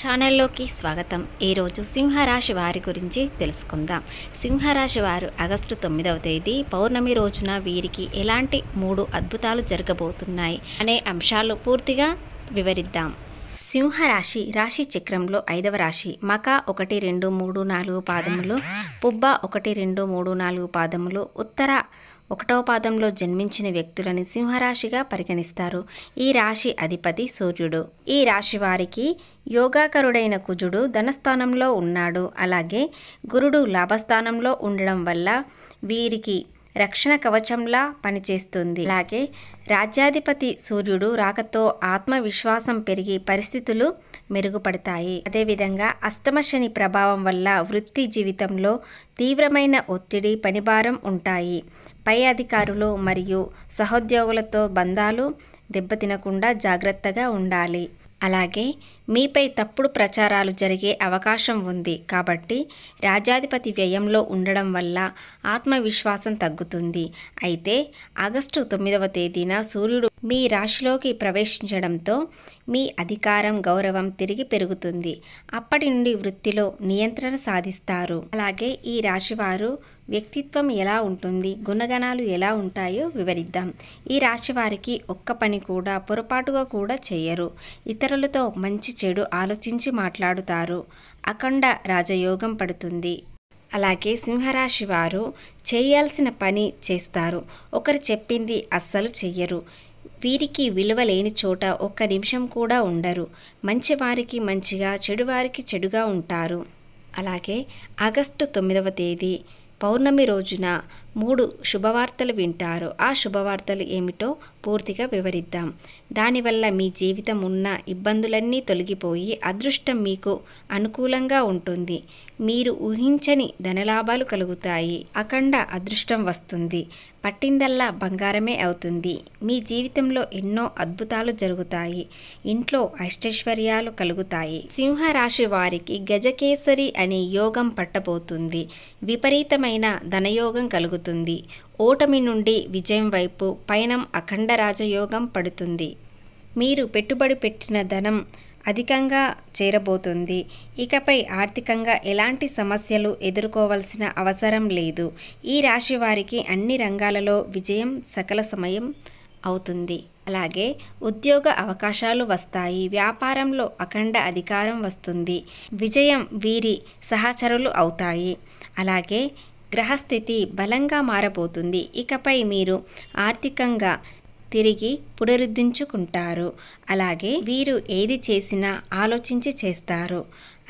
ఛానల్లోకి స్వాగతం. ఈరోజు సింహరాశి వారి గురించి తెలుసుకుందాం. సింహరాశి వారు ఆగస్టు 9వ తేదీ పౌర్ణమి రోజున వీరికి ఎలాంటి 3 అద్భుతాలు జరగబోతున్నాయి అనే అంశాలు పూర్తిగా వివరిద్దాం. సింహరాశి రాశి చక్రంలో 5వ రాశి. మక 1, 2, 3, 4 పాదములు, పుబ్బ 1, 2, 3, 4 పాదములు, ఉత్తర 1వ పాదంలో జన్మించిన వ్యక్తులని సింహరాశిగా పరిగణిస్తారు. ఈ రాశి అధిపతి సూర్యుడు. ఈ రాశి వారికి యోగాకరుడైన కుజుడు ధనస్థానంలో ఉన్నాడు. అలాగే గురుడు లాభస్థానంలో ఉండడం వల్ల వీరికి రక్షణ కవచంలా పనిచేస్తుంది. అలాగే రాజ్యాధిపతి సూర్యుడు రాకతో ఆత్మవిశ్వాసం పెరిగి పరిస్థితులు మెరుగుపడతాయి. అదేవిధంగా అష్టమ శని ప్రభావం వల్ల వృత్తి జీవితంలో తీవ్రమైన ఒత్తిడి, పనిభారం ఉంటాయి. పై అధికారులు మరియు సహోద్యోగులతో బంధాలు దెబ్బతినకుండా జాగ్రత్తగా ఉండాలి. అలాగే మీపై తప్పుడు ప్రచారాలు జరిగే అవకాశం ఉంది. కాబట్టి రాజ్యాధిపతి వ్యయంలో ఉండడం వల్ల ఆత్మవిశ్వాసం తగ్గుతుంది. అయితే ఆగస్టు 9వ తేదీన సూర్యుడు మీ రాశిలోకి ప్రవేశించడంతో మీ అధికారం, గౌరవం తిరిగి పెరుగుతుంది. అప్పటి నుండి వృత్తిలో నియంత్రణ సాధిస్తారు. అలాగే ఈ రాశివారు వ్యక్తిత్వం ఎలా ఉంటుంది, గుణగణాలు ఎలా ఉంటాయో వివరిద్దాం. ఈ రాశి వారికి ఒక్క పని కూడా పొరపాటుగా కూడా చేయరు. ఇతరులతో మంచి చెడు ఆలోచించి మాట్లాడుతారు. అఖండ రాజయోగం పడుతుంది. అలాగే సింహరాశి వారు చేయాల్సిన పని చేస్తారు. ఒకరు చెప్పింది అస్సలు చెయ్యరు. వీరికి విలువ లేని చోట ఒక్క నిమిషం కూడా ఉండరు. మంచివారికి మంచిగా, చెడువారికి చెడుగా ఉంటారు. అలాగే ఆగస్టు 9వ తేదీ పౌర్ణమి రోజున 3 శుభవార్తలు వింటారు. ఆ శుభవార్తలు ఏమిటో పూర్తిగా వివరిద్దాం. దానివల్ల మీ జీవితం ఉన్న ఇబ్బందులన్నీ తొలగిపోయి అదృష్టం మీకు అనుకూలంగా ఉంటుంది. మీరు ఊహించని ధనలాభాలు కలుగుతాయి. అఖండ అదృష్టం వస్తుంది. పట్టిందల్లా బంగారమే అవుతుంది. మీ జీవితంలో ఎన్నో అద్భుతాలు జరుగుతాయి. ఇంట్లో అష్టైశ్వర్యాలు కలుగుతాయి. సింహరాశి వారికి గజకేసరి అనే యోగం పట్టబోతుంది. విపరీతమైన ధనయోగం కలుగుతుంది. ఓటమి నుండి విజయం వైపు పయనం అఖండ రాజయోగం పడుతుంది. మీరు పెట్టుబడి పెట్టిన ధనం అధికంగా చేరబోతుంది. ఇకపై ఆర్థికంగా ఎలాంటి సమస్యలు ఎదుర్కోవాల్సిన అవసరం లేదు. ఈ రాశి వారికి అన్ని రంగాలలో విజయం సకల సమయం అవుతుంది. అలాగే ఉద్యోగ అవకాశాలు వస్తాయి. వ్యాపారంలో అఖండ అధికారం వస్తుంది. విజయం వీరి సహచరులు అవుతాయి. అలాగే గ్రహస్థితి బలంగా మారబోతుంది. ఇకపై మీరు ఆర్థికంగా తిరిగి పునరుద్ధరించుకుంటారు. అలాగే వీరు ఏది చేసినా ఆలోచించి చేస్తారు.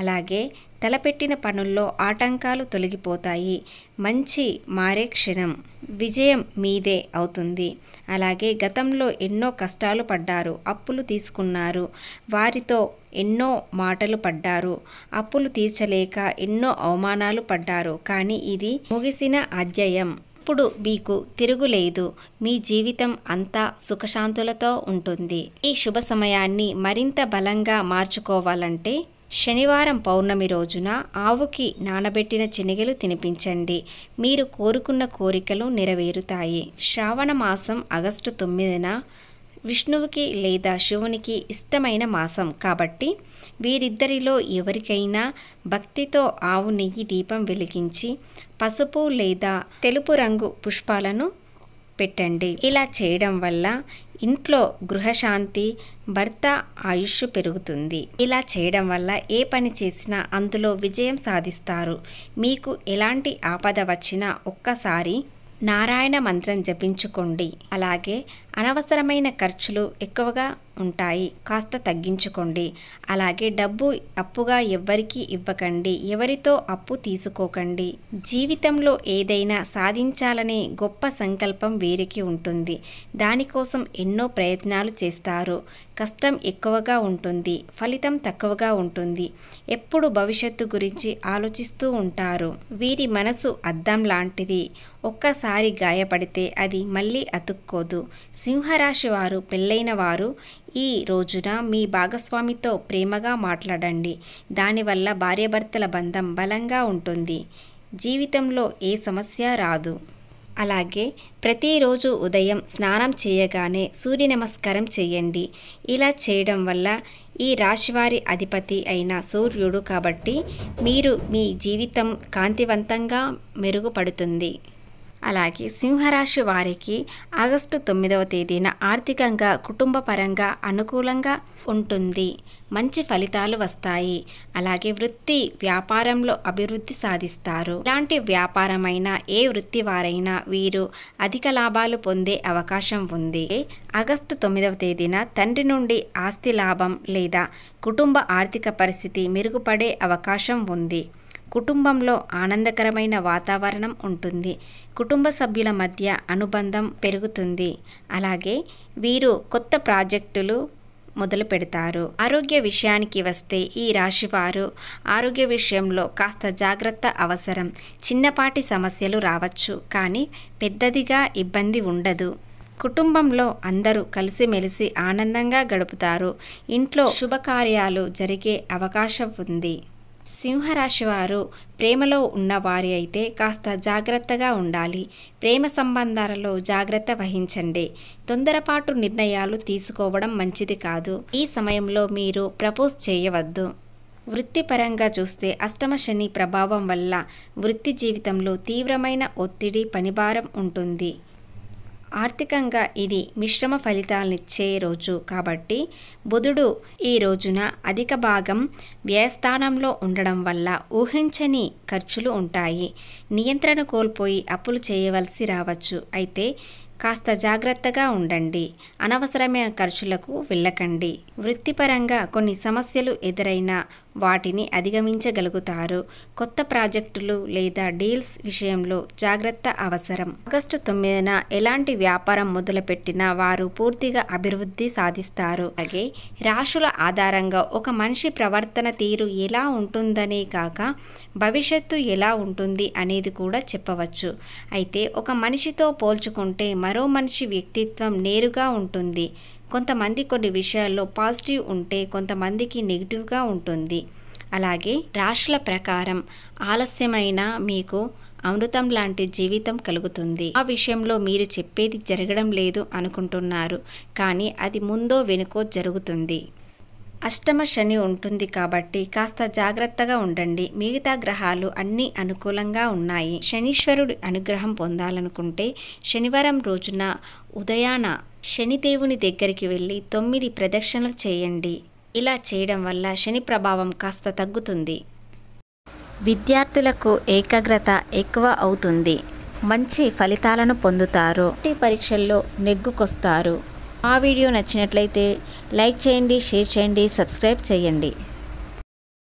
అలాగే తలపెట్టిన పనుల్లో ఆటంకాలు తొలగిపోతాయి. మంచి మారే క్షణం. విజయం మీదే అవుతుంది. అలాగే గతంలో ఎన్నో కష్టాలు పడ్డారు. అప్పులు తీసుకున్నారు. వారితో ఎన్నో మాటలు పడ్డారు. అప్పులు తీర్చలేక ఎన్నో అవమానాలు పడ్డారు. కానీ ఇది ముగిసిన అధ్యాయం. ఇప్పుడు మీకు తిరుగులేదు. మీ జీవితం అంతా సుఖశాంతులతో ఉంటుంది. ఈ శుభ సమయాన్ని మరింత బలంగా మార్చుకోవాలంటే శనివారం పౌర్ణమి రోజున ఆవుకి నానబెట్టిన శనగలు తినిపించండి. మీరు కోరుకున్న కోరికలు నెరవేరుతాయి. శ్రావణ మాసం ఆగస్టు 9న విష్ణువుకి లేదా శివునికి ఇష్టమైన మాసం కాబట్టి వీరిద్దరిలో ఎవరికైనా భక్తితో ఆవు నెయ్యి దీపం వెలిగించి పసుపు లేదా తెలుపు రంగు పుష్పాలను పెట్టండి. ఇలా చేయడం వల్ల ఇంట్లో గృహశాంతి, భర్త ఆయుష్ పెరుగుతుంది. ఇలా చేయడం వల్ల ఏ పని చేసినా అందులో విజయం సాధిస్తారు. మీకు ఎలాంటి ఆపద వచ్చినా ఒక్కసారి నారాయణ మంత్రం జపించుకోండి. అలాగే అనవసరమైన ఖర్చులు ఎక్కువగా ఉంటాయి. కాస్త తగ్గించుకోండి. అలాగే డబ్బు అప్పుగా ఎవ్వరికీ ఇవ్వకండి. ఎవరితో అప్పు తీసుకోకండి. జీవితంలో ఏదైనా సాధించాలనే గొప్ప సంకల్పం వీరికి ఉంటుంది. దానికోసం ఎన్నో ప్రయత్నాలు చేస్తారు. కష్టం ఎక్కువగా ఉంటుంది. ఫలితం తక్కువగా ఉంటుంది. ఎప్పుడు భవిష్యత్తు గురించి ఆలోచిస్తూ ఉంటారు. వీరి మనసు అద్దం లాంటిది. ఒక్కసారి గాయపడితే అది మళ్ళీ అతుక్కోదు. సింహరాశి వారు పెళ్ళైన వారు ఈ రోజున మీ భాగస్వామితో ప్రేమగా మాట్లాడండి. దానివల్ల భార్యాభర్తల బంధం బలంగా ఉంటుంది. జీవితంలో ఏ సమస్య రాదు. అలాగే ప్రతిరోజు ఉదయం స్నానం చేయగానే సూర్య నమస్కారం చేయండి. ఇలా చేయడం వల్ల ఈ రాశివారి అధిపతి అయిన సూర్యుడు కాబట్టి మీరు మీ జీవితం కాంతివంతంగా మెరుగుపడుతుంది. అలాగే సింహరాశి వారికి ఆగస్టు 9వ తేదీన ఆర్థికంగా కుటుంబ పరంగా అనుకూలంగా ఉంటుంది. మంచి ఫలితాలు వస్తాయి. అలాగే వృత్తి వ్యాపారంలో అభివృద్ధి సాధిస్తారు. ఇలాంటి వ్యాపారమైనా ఏ వృత్తి వారైనా వీరు అధిక లాభాలు పొందే అవకాశం ఉంది. ఆగస్టు 9వ తేదీన తండ్రి నుండి ఆస్తి లాభం లేదా కుటుంబ ఆర్థిక పరిస్థితి మెరుగుపడే అవకాశం ఉంది. కుటుంబంలో ఆనందకరమైన వాతావరణం ఉంటుంది. కుటుంబ సభ్యుల మధ్య అనుబంధం పెరుగుతుంది. అలాగే వీరు కొత్త ప్రాజెక్టులు మొదలు పెడతారు. ఆరోగ్య విషయానికి వస్తే ఈ రాశివారు ఆరోగ్య విషయంలో కాస్త జాగ్రత్త అవసరం. చిన్నపాటి సమస్యలు రావచ్చు, కానీ పెద్దదిగా ఇబ్బంది ఉండదు. కుటుంబంలో అందరూ కలిసిమెలిసి ఆనందంగా గడుపుతారు. ఇంట్లో శుభకార్యాలు జరిగే అవకాశం ఉంది. సింహరాశి వారు ప్రేమలో ఉన్నవారి అయితే కాస్త జాగ్రత్తగా ఉండాలి. ప్రేమ సంబంధాలలో జాగ్రత్త వహించండి. తొందరపాటు నిర్ణయాలు తీసుకోవడం మంచిది కాదు. ఈ సమయంలో మీరు ప్రపోజ్ చేయవద్దు. వృత్తిపరంగా చూస్తే అష్టమ శని ప్రభావం వల్ల వృత్తి జీవితంలో తీవ్రమైన ఒత్తిడి, పనిభారం ఉంటుంది. ఆర్థికంగా ఇది మిశ్రమ ఫలితాలనిచ్చే రోజు కాబట్టి బుధుడు ఈ రోజున అధిక భాగం వ్యయస్థానంలో ఉండడం వల్ల ఊహించని ఖర్చులు ఉంటాయి. నియంత్రణ కోల్పోయి అప్పులు చేయవలసి రావచ్చు. అయితే కాస్త జాగ్రత్తగా ఉండండి. అనవసరమైన ఖర్చులకు వెళ్ళకండి. వృత్తిపరంగా కొన్ని సమస్యలు ఎదురైనా వాటిని అధిగమించగలుగుతారు. కొత్త ప్రాజెక్టులు లేదా డీల్స్ విషయంలో జాగ్రత్త అవసరం. ఆగస్టు 9న ఎలాంటి వ్యాపారం మొదలుపెట్టినా వారు పూర్తిగా అభివృద్ధి సాధిస్తారు. అలాగే రాశుల ఆధారంగా ఒక మనిషి ప్రవర్తన తీరు ఎలా ఉంటుందనే కాక భవిష్యత్తు ఎలా ఉంటుంది అనేది కూడా చెప్పవచ్చు. అయితే ఒక మనిషితో పోల్చుకుంటే మరో మనిషి వ్యక్తిత్వం నేరుగా ఉంటుంది. కొంతమంది కొన్ని విషయాల్లో పాజిటివ్ ఉంటే కొంతమందికి నెగిటివ్గా ఉంటుంది. అలాగే రాశుల ప్రకారం ఆలస్యమైన మీకు అమృతం లాంటి జీవితం కలుగుతుంది. ఆ విషయంలో మీరు చెప్పేది జరగడం లేదు అనుకుంటున్నారు, కానీ అది ముందో వెనుకో జరుగుతుంది. అష్టమ శని ఉంటుంది కాబట్టి కాస్త జాగ్రత్తగా ఉండండి. మిగతా గ్రహాలు అన్నీ అనుకూలంగా ఉన్నాయి. శనీశ్వరుడి అనుగ్రహం పొందాలనుకుంటే శనివారం రోజున ఉదయాన శనిదేవుని దగ్గరికి వెళ్ళి 9 ప్రదక్షిణలు చేయండి. ఇలా చేయడం వల్ల శని ప్రభావం కాస్త తగ్గుతుంది. విద్యార్థులకు ఏకాగ్రత ఎక్కువ అవుతుంది. మంచి ఫలితాలను పొందుతారు. పరీక్షల్లో నెగ్గుకొస్తారు. ఆ వీడియో నచ్చినట్లయితే లైక్ చేయండి, షేర్ చేయండి, సబ్స్క్రైబ్ చేయండి.